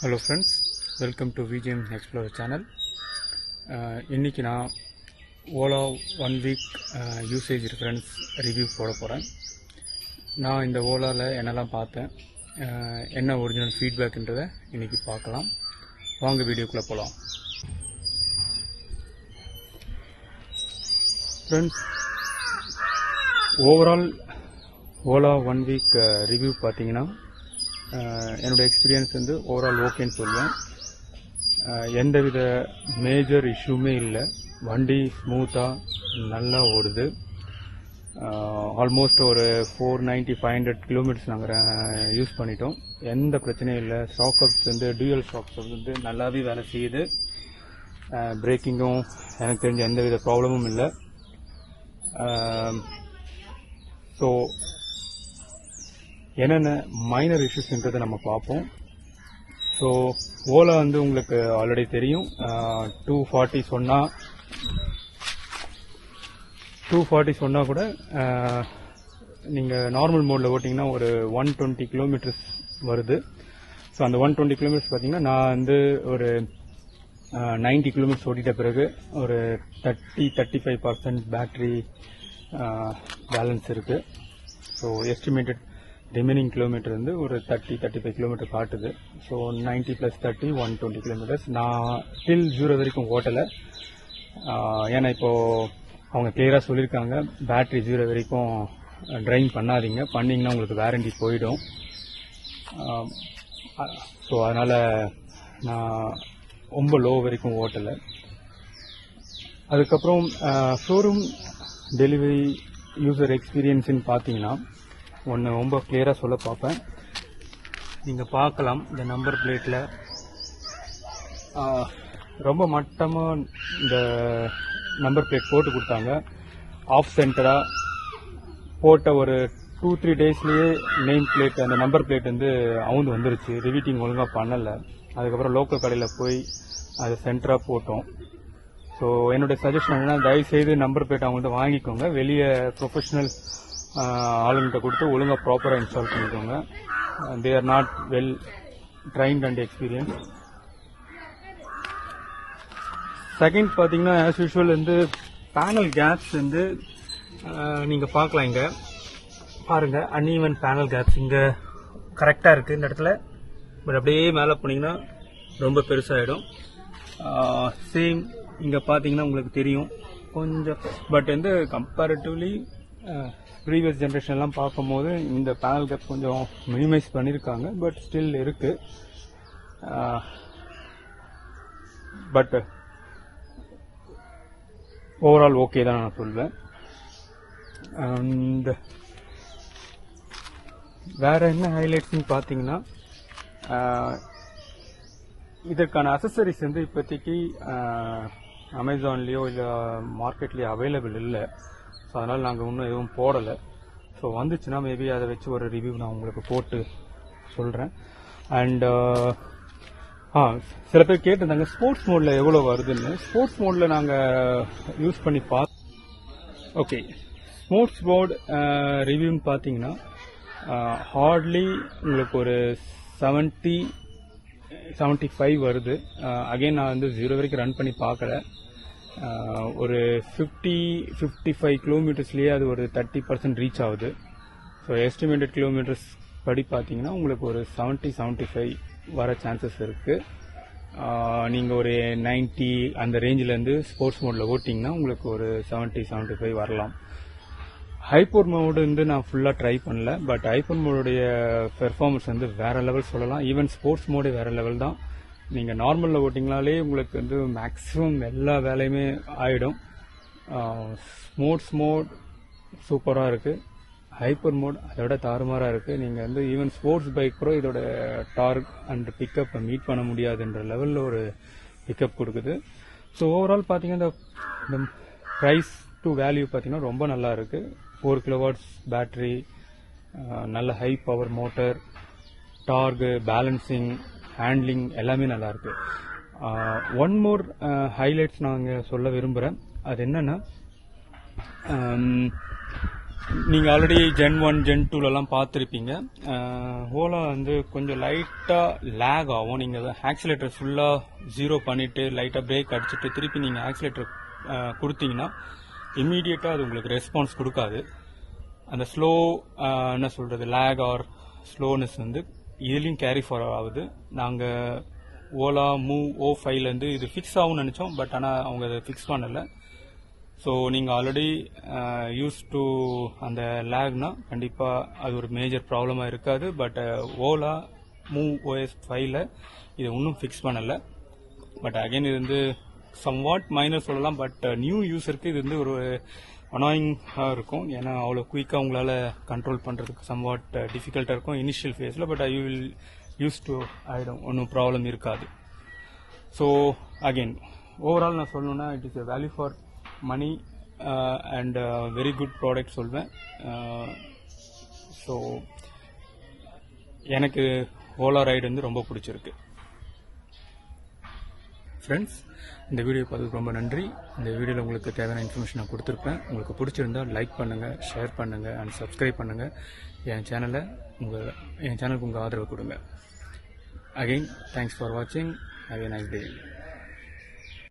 Hello friends, welcome to VGM Explorer channel. இன்னைக்கு நான் Ola 1 week usage reference review போட போகிறேன். நான் இந்த ஓலாவில் என்னெல்லாம் பார்த்தேன், என்ன ஒரிஜினல் ஃபீட்பேக்ன்றதை இன்னைக்கு பார்க்கலாம். வாங்க வீடியோக்குள்ளே போகலாம். Friends, overall Ola 1 week review பார்த்தீங்கன்னா என்னோட எக்ஸ்பீரியன்ஸ் வந்து ஓவரால் ஓகேன்னு சொல்லுவேன். எந்தவித மேஜர் இஷ்யூமே இல்லை. வண்டி ஸ்மூத்தாக நல்லா ஓடுது. ஆல்மோஸ்ட் ஒரு 490-500 கிலோமீட்டர்ஸ் நாங்கள் யூஸ் பண்ணிட்டோம். எந்த பிரச்சனையும் இல்லை. ஷாக்அப்ஸ் வந்து டியூயல் ஷாக்அப்ஸ் வந்து நல்லாவே வேலை செய்யுது. பிரேக்கிங்கும் எனக்கு தெரிஞ்ச எந்தவித ப்ராப்ளமும் இல்லை. ஸோ என்னென்ன மைனர் இஷ்யூஸ்ன்றதை நம்ம பார்ப்போம். ஸோ ஓலா வந்து உங்களுக்கு ஆல்ரெடி தெரியும். 240 சொன்னால் கூட நீங்கள் நார்மல் மோடில் ஓட்டிங்கன்னா ஒரு 120 கிலோமீட்டர்ஸ் வருது. ஸோ அந்த 120 கிலோமீட்டர்ஸ் பார்த்தீங்கன்னா நான் வந்து ஒரு 90 கிலோமீட்டர்ஸ் ஓட்டிட்ட பிறகு ஒரு 30-35% பேட்டரி பேலன்ஸ் இருக்குது. ஸோ எஸ்டிமேட்டட் ரிமைனிங் கிலோமீட்டர் வந்து ஒரு 30-35 கிலோமீட்டர் காட்டுது. So 90 + 30 120 kilometres. நான் ஸ்டில் 0 வரைக்கும் ஓட்டலை. ஏன்னா இப்போது அவங்க கிளியராக சொல்லியிருக்காங்க, பேட்டரி 0 வரைக்கும் ட்ரைன் பண்ணாதீங்க, பண்ணிங்கன்னா உங்களுக்கு வாரண்டி போயிடும். ஸோ அதனால் நான் ரொம்ப லோ வரைக்கும் ஓட்டலை. அதுக்கப்புறம் ஷோரூம் டெலிவரி யூசர் எக்ஸ்பீரியன்ஸ்ன்னு பார்த்தீங்கன்னா ஒன்று ரொம்ப கிளியராக சொல்ல பார்ப்பேன். நீங்கள் பார்க்கலாம், இந்த நம்பர் பிளேட்டில் ரொம்ப மட்டமாக இந்த நம்பர் பிளேட் போட்டு கொடுத்தாங்க. ஆஃப் சென்டராக போட்ட ஒரு 2-3 டேஸ்லேயே நேம் பிளேட், அந்த நம்பர் பிளேட் வந்து அவுந்து வந்துருச்சு. ரிவீட்டிங் ஒழுங்காக பண்ணலை. அதுக்கப்புறம் லோக்கல் கடையில் போய் அதை சென்டராக போட்டோம். ஸோ என்னுடைய சஜஷன் என்னன்னா, தயவுசெய்து நம்பர் பிளேட் அவங்கள்ட்ட வாங்கிக்கோங்க. வெளியே ப்ரொஃபஷனல் ஆளுங்கிட்ட கொடுத்து ஒழுங்காக ப்ராப்பராக இன்ஸ்டால் பண்ணிக்கோங்க. They are not well drained and experience. Second பார்த்தீங்கன்னா, ஆஸ் யூஷுவல் வந்து பேனல் கேப்ஸ் வந்து நீங்கள் பார்க்கலாம். இங்கே பாருங்கள், அன்ஈவன் பேனல் கேப்ஸ் இங்கே கரெக்டாக இருக்குது இந்த இடத்துல. பட் அப்படியே மேலே போனீங்கன்னா ரொம்ப பெருசாகிடும். சேம் இங்கே பார்த்தீங்கன்னா உங்களுக்கு தெரியும் கொஞ்சம். பட் வந்து கம்பேரிட்டிவ்லி ப்ரீவியஸ் ஜென்ரேஷன்லாம் பார்க்கும்போது இந்த பேனல் கேப் கொஞ்சம் மினிமைஸ் பண்ணியிருக்காங்க. பட் ஸ்டில் இருக்குது. பட் ஓவரால் ஓகே தான் நான் சொல்வேன். அண்ட் வேற என்ன ஹைலைட்ஸ்ன்னு பார்த்தீங்கன்னா, இதற்கான அசசரிஸ் வந்து இப்போதைக்கு அமேசான்லேயோ இல்லை மார்க்கெட்லேயோ அவைலபிள் இல்லை. ஸோ அதனால் நாங்கள் இன்னும் எதுவும் போடலை. ஸோ வந்துச்சுன்னா மேபி அதை வச்சு ஒரு ரிவ்யூ நான் உங்களுக்கு போட்டு சொல்கிறேன். அண்ட் சில பேர் கேட்டிருந்தாங்க ஸ்போர்ட்ஸ் மோடில் எவ்வளோ வருதுன்னு. ஸ்போர்ட்ஸ் மோடில் நாங்கள் யூஸ் பண்ணி ஓகே, ஸ்போர்ட்ஸ் மோட் ரிவ்யூன்னு பார்த்தீங்கன்னா ஹார்ட்லி உங்களுக்கு ஒரு 70-75 வருது. அகைன் நான் வந்து 0 வரைக்கும் ரன் பண்ணி பார்க்கல. ஒரு 50-55 கிலோமீட்டர்ஸ்லேயே அது ஒரு 30% ரீச் ஆகுது. ஸோ எஸ்டிமேட்டட் கிலோமீட்டர்ஸ் படி பார்த்தீங்கன்னா உங்களுக்கு ஒரு 70-75 வர சான்சஸ் இருக்குது. நீங்கள் ஒரு 90 அந்த ரேஞ்சிலேருந்து ஸ்போர்ட்ஸ் மோடில் ஓட்டிங்கன்னா உங்களுக்கு ஒரு 70-75 வரலாம். ஹைப்பர் மோடு வந்து நான் ஃபுல்லாக ட்ரை பண்ணல. பட் ஹைப்பர் மோடுடைய பெர்ஃபார்மன்ஸ் வந்து வேறு லெவல் சொல்லலாம். ஈவன் ஸ்போர்ட்ஸ் மோடு வேறு லெவல் தான். நீங்கள் நார்மலில் ஓட்டிங்கனாலே உங்களுக்கு வந்து மேக்ஸிமம் எல்லா வேலையுமே ஆகிடும். ஸ்போர்ட்ஸ் மோட் சூப்பராக இருக்குது. ஹைப்பர் மோட் அதை விட தாறுமாறாக இருக்குது. நீங்கள் வந்து ஈவன் ஸ்போர்ட்ஸ் பைக் கூட இதோட டார்க் அண்ட் பிக்கப்பை மீட் பண்ண முடியாதுன்ற லெவலில் ஒரு பிக்கப் கொடுக்குது. ஸோ ஓவரால் பார்த்தீங்கன்னா இந்த ப்ரைஸ் டு வேல்யூ பார்த்தீங்கன்னா ரொம்ப நல்லா இருக்குது. 4 kW பேட்ரி, நல்ல high power motor, torque, balancing, handling எல்லாமே நல்லாயிருக்கு. ஒன் மோர் ஹைலைட்ஸ் நாங்கள் சொல்ல விரும்புகிறேன். அது என்னென்னா, நீங்கள் ஆல்ரெடி Gen 1 Gen 2லலாம் பார்த்துருப்பீங்க. ஓலா வந்து கொஞ்சம் லைட்டாக லேக் ஆகும். நீங்கள் ஆக்சிலேட்டர் ஃபுல்லாக 0 பண்ணிவிட்டு லைட்டாக பிரேக் அடிச்சுட்டு திருப்பி நீங்கள் ஆக்சிலேட்டர் கொடுத்தீங்கன்னா இம்மீடியட்டாக அது உங்களுக்கு ரெஸ்பான்ஸ் கொடுக்காது. அந்த ஸ்லோ என்ன சொல்கிறது லேக் ஆர் ஸ்லோனஸ் வந்து இதுலேயும் கேரி ஃபார்வர்ட் ஆகுது. நாங்கள் ஓலா மூவ் O5லேருந்து இது ஃபிக்ஸ் ஆகும்னு நினச்சோம். பட் ஆனால் அவங்க அதை ஃபிக்ஸ் பண்ணலை. ஸோ நீங்கள் ஆல்ரெடி யூஸ் டு அந்த லேக்னா கண்டிப்பாக அது ஒரு மேஜர் ப்ராப்ளமாக இருக்காது. பட் ஓலா மூவ் OS5ல இதை இன்னும் ஃபிக்ஸ் பண்ணலை. பட் அகைன் இது வந்து சம்வாட் மைனர் சொல்லலாம். பட் நியூ யூஸருக்கு இது வந்து ஒரு அனாயிங்காக இருக்கும். ஏன்னா அவ்வளோ குயிக்காக உங்களால் கண்ட்ரோல் பண்ணுறதுக்கு சம்வாட் டிஃபிகல்ட்டாக இருக்கும் இனிஷியல் ஃபேஸில். But you will use to ஆகிடும், ஒன்றும் ப்ராப்ளம் இருக்காது. ஸோ அகெயின் ஓவரால் நான் சொல்லணுன்னா it is a value for money and very good product சொல்வேன். ஸோ எனக்கு ஓலா ரைடு வந்து ரொம்ப பிடிச்சிருக்கு. ஃப்ரெண்ட்ஸ், இந்த வீடியோ பார்த்ததுக்கு ரொம்ப நன்றி. இந்த வீடியோவில் உங்களுக்கு தேவையான இன்ஃபர்மேஷன் நான் கொடுத்துருப்பேன். உங்களுக்கு பிடிச்சிருந்தால் லைக் பண்ணுங்கள், ஷேர் பண்ணுங்கள் அண்ட் சப்ஸ்கிரைப் பண்ணுங்கள். என் சேனலுக்கு உங்கள் ஆதரவு கொடுங்க. அகெயின் தேங்க்ஸ் ஃபார் வாட்சிங். Have a nice day.